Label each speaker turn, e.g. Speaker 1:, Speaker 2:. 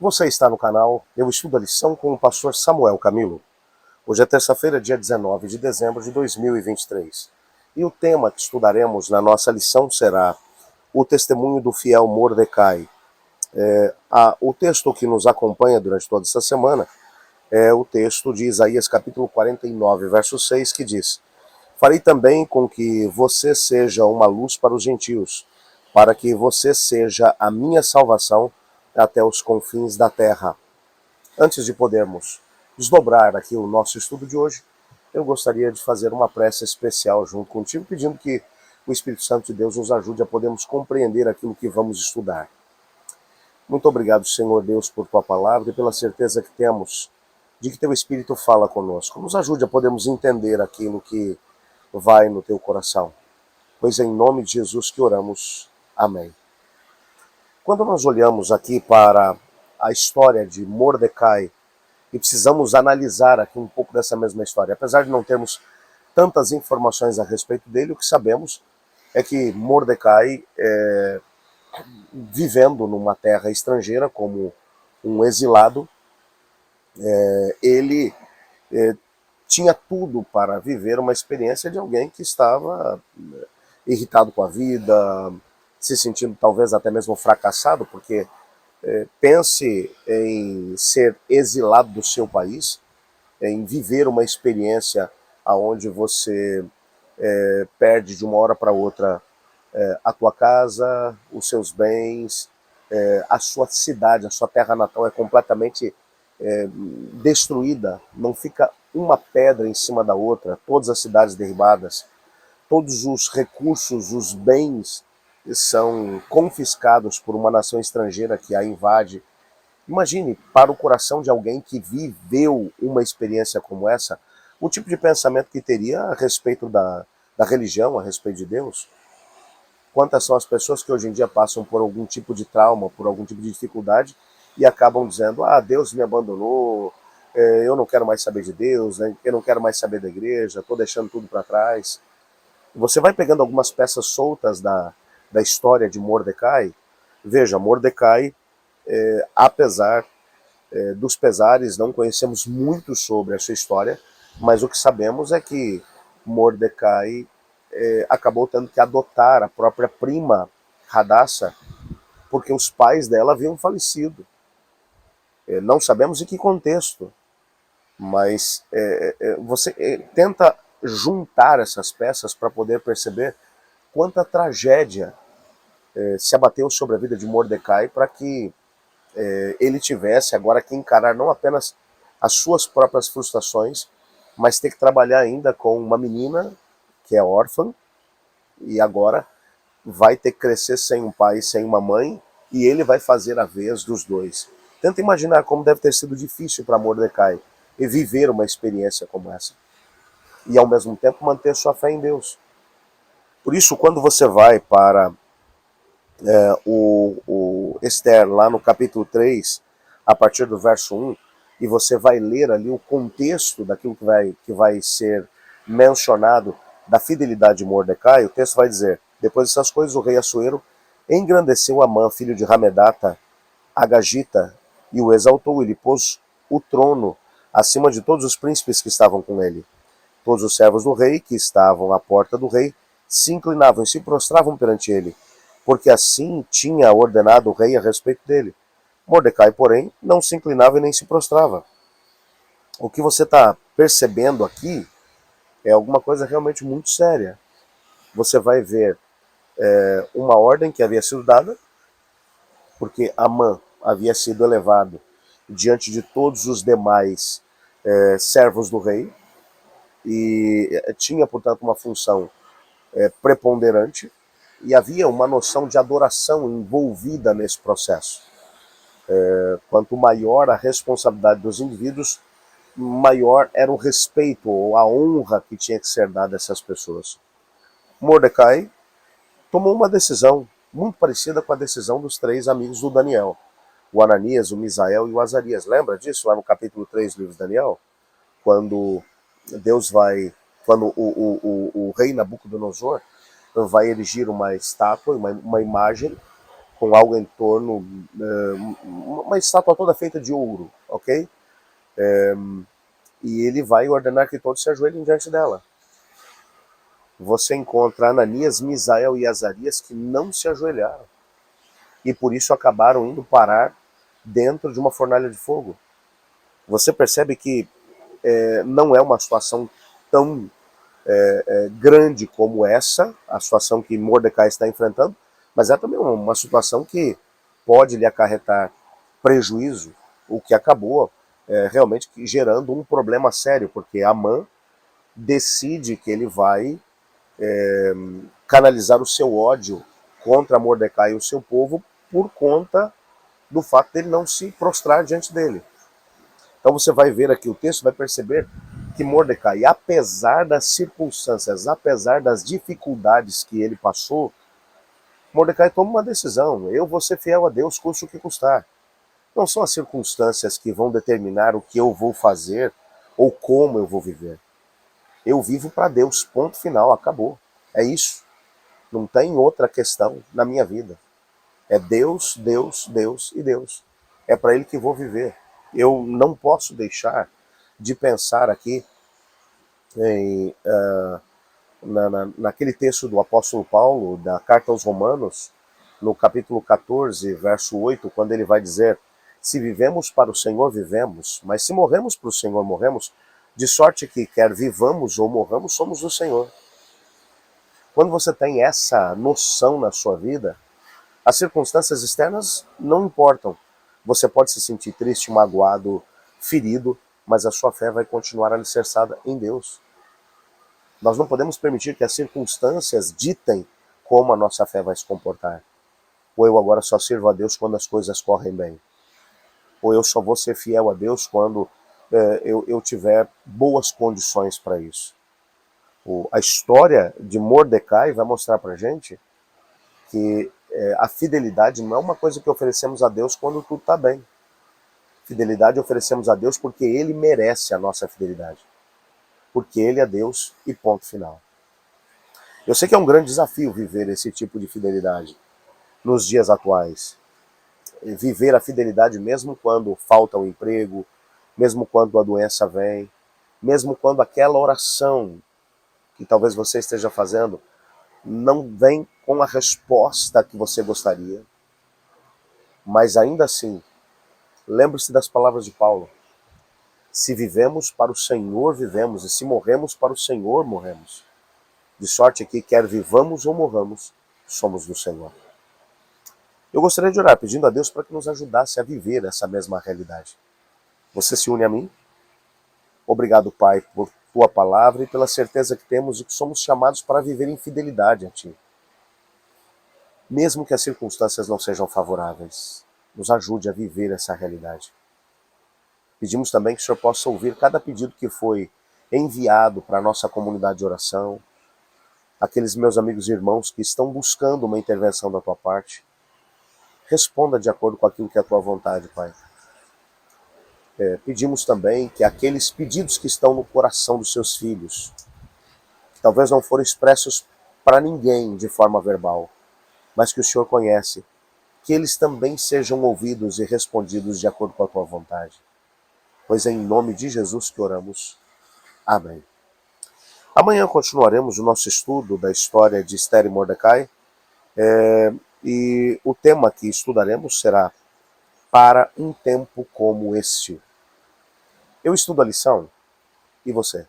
Speaker 1: Você está no canal Eu Estudo a Lição com o pastor Samuel Camilo. Hoje é terça-feira, dia 19 de dezembro de 2023. E o tema que estudaremos na nossa lição será o testemunho do fiel Mordecai. O texto que nos acompanha durante toda essa semana é o texto de Isaías capítulo 49, verso 6, que diz: Farei também com que você seja uma luz para os gentios, para que você seja a minha salvação até os confins da terra. Antes de podermos desdobrar aqui o nosso estudo de hoje, eu gostaria de fazer uma prece especial junto contigo, pedindo que o Espírito Santo de Deus nos ajude a podermos compreender aquilo que vamos estudar. Muito obrigado, Senhor Deus, por tua palavra e pela certeza que temos de que teu Espírito fala conosco. Nos ajude a podermos entender aquilo que vai no teu coração. Pois é em nome de Jesus que oramos. Amém. Quando nós olhamos aqui para a história de Mordecai, e precisamos analisar aqui um pouco dessa mesma história, apesar de não termos tantas informações a respeito dele, o que sabemos é que Mordecai, vivendo numa terra estrangeira como um exilado, ele tinha tudo para viver uma experiência de alguém que estava irritado com a vida, se sentindo talvez até mesmo fracassado, porque pense em ser exilado do seu país, em viver uma experiência onde você perde de uma hora para outra a tua casa, os seus bens, a sua cidade, a sua terra natal é completamente destruída, não fica uma pedra em cima da outra, todas as cidades derribadas, todos os recursos, os bens são confiscados por uma nação estrangeira que a invade. Imagine, para o coração de alguém que viveu uma experiência como essa, o tipo de pensamento que teria a respeito da religião, a respeito de Deus. Quantas são as pessoas que hoje em dia passam por algum tipo de trauma, por algum tipo de dificuldade e acabam dizendo: Deus me abandonou, eu não quero mais saber de Deus, né? Eu não quero mais saber da igreja, estou deixando tudo para trás. Você vai pegando algumas peças soltas da história de Mordecai. Veja, Mordecai, apesar dos pesares, não conhecemos muito sobre a sua história, mas o que sabemos é que Mordecai acabou tendo que adotar a própria prima Radassa, porque os pais dela haviam falecido. Não sabemos em que contexto, mas você tenta juntar essas peças para poder perceber quanta tragédia se abateu sobre a vida de Mordecai para que ele tivesse agora que encarar não apenas as suas próprias frustrações, mas ter que trabalhar ainda com uma menina que é órfã e agora vai ter que crescer sem um pai e sem uma mãe, e ele vai fazer a vez dos dois. Tenta imaginar como deve ter sido difícil para Mordecai e viver uma experiência como essa. E ao mesmo tempo manter sua fé em Deus. Por isso, quando você vai para o Esther, lá no capítulo 3, a partir do verso 1, e você vai ler ali o contexto daquilo que vai ser mencionado da fidelidade de Mordecai, o texto vai dizer: depois dessas coisas, o rei Assuero engrandeceu Amã, filho de Ramedata, Agagita, e o exaltou, e lhe pôs o trono acima de todos os príncipes que estavam com ele. Todos os servos do rei, que estavam à porta do rei, se inclinavam e se prostravam perante ele, porque assim tinha ordenado o rei a respeito dele. Mordecai, porém, não se inclinava e nem se prostrava. O que você está percebendo aqui é alguma coisa realmente muito séria. Você vai ver uma ordem que havia sido dada, porque Amã havia sido elevado diante de todos os demais servos do rei, e tinha, portanto, uma função preponderante, e havia uma noção de adoração envolvida nesse processo. Quanto maior a responsabilidade dos indivíduos, maior era o respeito ou a honra que tinha que ser dada a essas pessoas. Mordecai tomou uma decisão muito parecida com a decisão dos três amigos do Daniel: o Ananias, o Misael e o Azarias. Lembra disso lá no capítulo 3 do livro de Daniel? Quando quando o rei Nabucodonosor vai erigir uma estátua, uma imagem, com algo em torno, uma estátua toda feita de ouro, ok? E ele vai ordenar que todos se ajoelhem diante dela. Você encontra Ananias, Misael e Azarias que não se ajoelharam. E por isso acabaram indo parar dentro de uma fornalha de fogo. Você percebe que não é uma situação tão grande como essa, a situação que Mordecai está enfrentando, mas é também uma situação que pode lhe acarretar prejuízo, o que acabou realmente gerando um problema sério, porque Amã decide que ele vai canalizar o seu ódio contra Mordecai e o seu povo por conta do fato dele não se prostrar diante dele. Então você vai ver aqui o texto, vai perceber que Mordecai, apesar das circunstâncias, apesar das dificuldades que ele passou, Mordecai toma uma decisão: eu vou ser fiel a Deus, custe o que custar. Não são as circunstâncias que vão determinar o que eu vou fazer ou como eu vou viver. Eu vivo para Deus, ponto final, acabou. É isso. Não tem outra questão na minha vida. É Deus, Deus, Deus e Deus. É para Ele que vou viver. Eu não posso deixar de pensar aqui em, naquele texto do apóstolo Paulo, da carta aos Romanos, no capítulo 14, verso 8, quando ele vai dizer: se vivemos para o Senhor, vivemos, mas se morremos para o Senhor, morremos, de sorte que quer vivamos ou morramos, somos do Senhor. Quando você tem essa noção na sua vida, as circunstâncias externas não importam. Você pode se sentir triste, magoado, ferido, mas a sua fé vai continuar alicerçada em Deus. Nós não podemos permitir que as circunstâncias ditem como a nossa fé vai se comportar. Ou eu agora só sirvo a Deus quando as coisas correm bem. Ou eu só vou ser fiel a Deus quando eu tiver boas condições para isso. A história de Mordecai vai mostrar para a gente que a fidelidade não é uma coisa que oferecemos a Deus quando tudo está bem. Fidelidade oferecemos a Deus porque Ele merece a nossa fidelidade. Porque Ele é Deus e ponto final. Eu sei que é um grande desafio viver esse tipo de fidelidade nos dias atuais. Viver a fidelidade mesmo quando falta o emprego, mesmo quando a doença vem, mesmo quando aquela oração que talvez você esteja fazendo não vem com a resposta que você gostaria. Mas ainda assim, lembre-se das palavras de Paulo. Se vivemos para o Senhor, vivemos, e se morremos para o Senhor, morremos. De sorte que quer vivamos ou morramos, somos do Senhor. Eu gostaria de orar pedindo a Deus para que nos ajudasse a viver essa mesma realidade. Você se une a mim? Obrigado, Pai, por Tua palavra e pela certeza que temos de que somos chamados para viver em fidelidade a Ti. Mesmo que as circunstâncias não sejam favoráveis, nos ajude a viver essa realidade. Pedimos também que o Senhor possa ouvir cada pedido que foi enviado para a nossa comunidade de oração, aqueles meus amigos e irmãos que estão buscando uma intervenção da Tua parte. Responda de acordo com aquilo que é a Tua vontade, Pai. Pedimos também que aqueles pedidos que estão no coração dos Seus filhos, que talvez não foram expressos para ninguém de forma verbal, mas que o Senhor conhece, que eles também sejam ouvidos e respondidos de acordo com a Tua vontade. Pois é em nome de Jesus que oramos. Amém. Amanhã continuaremos o nosso estudo da história de Esther e Mordecai, e o tema que estudaremos será Para um tempo como este. Eu estudo a lição, e você?